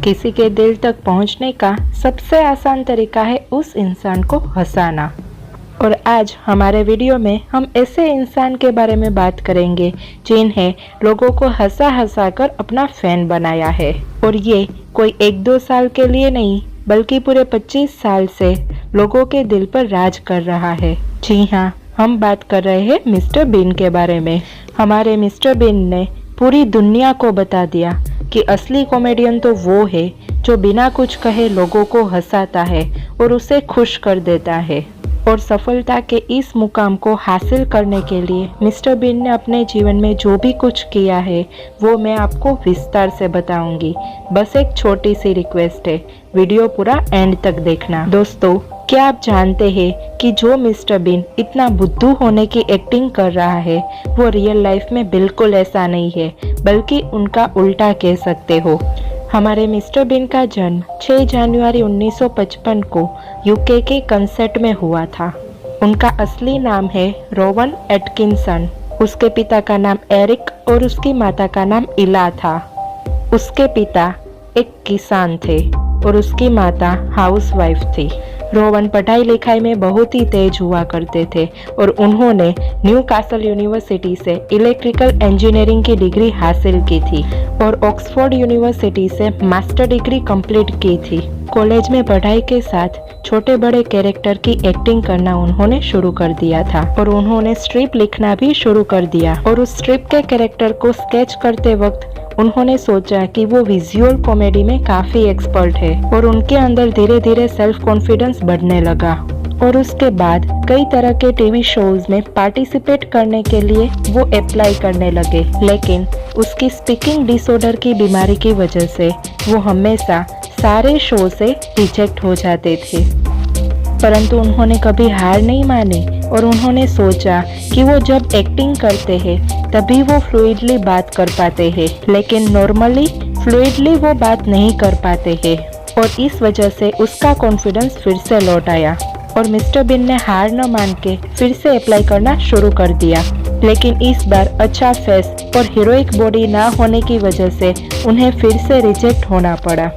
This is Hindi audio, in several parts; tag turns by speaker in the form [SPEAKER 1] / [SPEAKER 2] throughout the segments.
[SPEAKER 1] किसी के दिल तक पहुंचने का सबसे आसान तरीका है उस इंसान को हंसाना। और आज हमारे वीडियो में हम ऐसे इंसान के बारे में बात करेंगे जिन्हें लोगों को हंसा हंसा कर अपना फैन बनाया है। और ये कोई 1-2 साल के लिए नहीं बल्कि पूरे 25 साल से लोगों के दिल पर राज कर रहा है। जी हाँ, हम बात कर रहे हैं मिस्टर बीन के बारे में। हमारे मिस्टर बीन ने पूरी दुनिया को बता दिया कि असली कॉमेडियन तो वो है जो बिना कुछ कहे लोगों को हंसाता है और उसे खुश कर देता है। और सफलता के इस मुकाम को हासिल करने के लिए मिस्टर बीन ने अपने जीवन में जो भी कुछ किया है वो मैं आपको विस्तार से बताऊंगी। बस एक छोटी सी रिक्वेस्ट है, वीडियो पूरा एंड तक देखना। दोस्तों, क्या आप जानते हैं कि जो मिस्टर बीन इतना बुद्धू होने की एक्टिंग कर रहा है वो रियल लाइफ में बिल्कुल ऐसा नहीं है, बल्कि उनका उल्टा कह सकते हो। हमारे मिस्टर बीन का जन्म 6 जनवरी 1955 को यूके के कंसेट में हुआ था। उनका असली नाम है रोवन एटकिंसन। उसके पिता का नाम एरिक और उसकी माता का नाम इला था। उसके पिता एक किसान थे और उसकी माता हाउसवाइफ थी। रोवन पढ़ाई लिखाई में बहुत ही तेज हुआ करते थे और उन्होंने न्यू कासल यूनिवर्सिटी से इलेक्ट्रिकल इंजीनियरिंग की डिग्री हासिल की थी और ऑक्सफोर्ड यूनिवर्सिटी से मास्टर डिग्री कंप्लीट की थी। कॉलेज में पढ़ाई के साथ छोटे बड़े कैरेक्टर की एक्टिंग करना उन्होंने शुरू कर दिया था और उन्होंने स्ट्रिप लिखना भी शुरू कर दिया। और उस स्ट्रिप के कैरेक्टर को स्केच करते वक्त उन्होंने सोचा कि वो विजुअल कॉमेडी में काफी एक्सपर्ट है और उनके अंदर धीरे धीरे सेल्फ कॉन्फिडेंस बढ़ने लगा। और उसके बाद कई तरह के टीवी शोज में पार्टिसिपेट करने के लिए वो अप्लाई करने लगे, लेकिन उसकी स्पीकिंग डिसऑर्डर की बीमारी की वजह से वो हमेशा सारे शो से रिजेक्ट हो जाते थे। परंतु उन्होंने कभी हार नहीं मानी और उन्होंने सोचा कि वो जब एक्टिंग करते हैं तभी वो फ्लूइडली बात कर पाते हैं, लेकिन नॉर्मली फ्लूइडली वो बात नहीं कर पाते हैं। और इस वजह से उसका कॉन्फिडेंस फिर से लौट आया और मिस्टर बीन ने हार न मान के फिर से अप्लाई करना शुरू कर दिया। लेकिन इस बार अच्छा फेस और हीरोइक बॉडी ना होने की वजह से उन्हें फिर से रिजेक्ट होना पड़ा।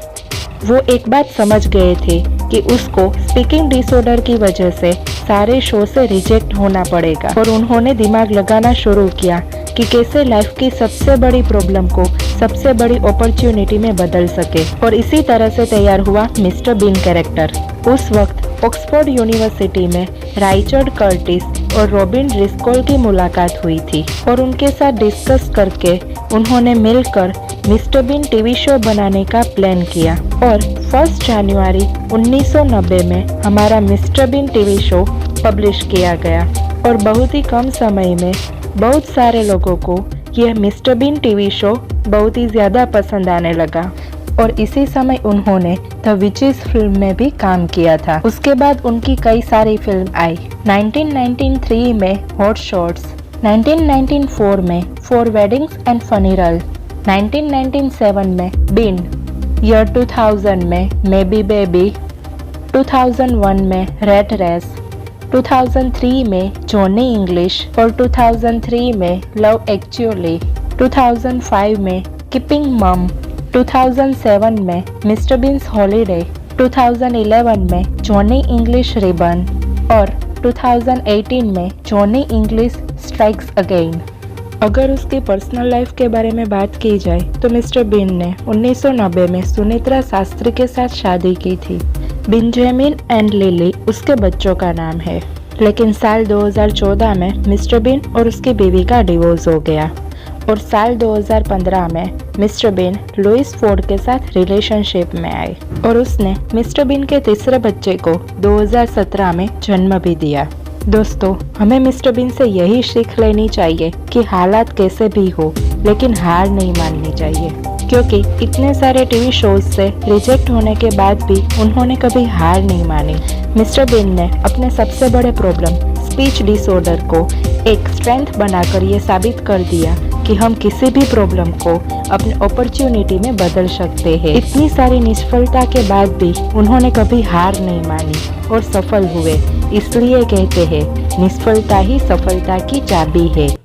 [SPEAKER 1] वो एक बात समझ गए थे कि उसको स्पीकिंग डिसऑर्डर की वजह से सारे शो से रिजेक्ट होना पड़ेगा और उन्होंने दिमाग लगाना शुरू किया कि कैसे लाइफ की सबसे बड़ी प्रॉब्लम को सबसे बड़ी अपॉर्चुनिटी में बदल सके। और इसी तरह से तैयार हुआ मिस्टर बीन कैरेक्टर। उस वक्त ऑक्सफोर्ड यूनिवर्सिटी में राइचर्ड कर्टिस और रॉबिन ड्रिस्कोल की मुलाकात हुई थी और उनके साथ डिस्कस करके उन्होंने मिलकर मिस्टर बीन टीवी शो बनाने का प्लान किया। और 1 जनवरी 1990 में हमारा mister Bean TV show publish किया गया और बहुत ही कम समय में बहुत सारे लोगों को यह मिस्टर बीन टीवी शो बहुत ही ज़्यादा पसंद आने लगा। और इसी समय उन्होंने द विचेस फिल्म में भी काम किया था। उसके बाद उनकी कई सारी फिल्म आई। 1993 में हॉट शॉट्स, 1994 में फॉर वेडिंग्स एंड फनीरल, 1997 में बीन, ईयर 2000 में मे बी बेबी, 2001 में रेड रेस, 2003 में जॉनी इंग्लिश और 2003 में लव एक्चुअली, 2005 में कीपिंग मम, 2007 में मिस्टर बीन्स हॉलीडे, 2011 में जॉनी इंग्लिश रिबन और 2018 में जॉनी इंग्लिश स्ट्राइक्स अगेन। अगर उसकी पर्सनल लाइफ के बारे में बात की जाए तो मिस्टर बीन ने 1990 में सुनित्रा शास्त्री के साथ शादी की थी। बेंजामिन एंड लिली उसके बच्चों का नाम है। लेकिन साल 2014 में मिस्टर बीन और उसकी बीवी का डिवोर्स हो गया और साल 2015 में मिस्टर बीन लुइस फोर्ड के साथ रिलेशनशिप में आए और उसने मिस्टर बीन के तीसरे बच्चे को 2017 में जन्म भी दिया। दोस्तों, हमें मिस्टर बीन से यही सीख लेनी चाहिए कि हालात कैसे भी हो लेकिन हार नहीं माननी चाहिए, क्योंकि इतने सारे टीवी शोज से रिजेक्ट होने के बाद भी उन्होंने कभी हार नहीं मानी। मिस्टर बीन ने अपने सबसे बड़े प्रॉब्लम स्पीच डिसऑर्डर को एक स्ट्रेंथ बनाकर ये साबित कर दिया कि हम किसी भी प्रॉब्लम को अपने अपॉर्चुनिटी में बदल सकते हैं। इतनी सारी निष्फलता के बाद भी उन्होंने कभी हार नहीं मानी और सफल हुए। इसलिए कहते हैं निष्फलता ही सफलता की चाबी है।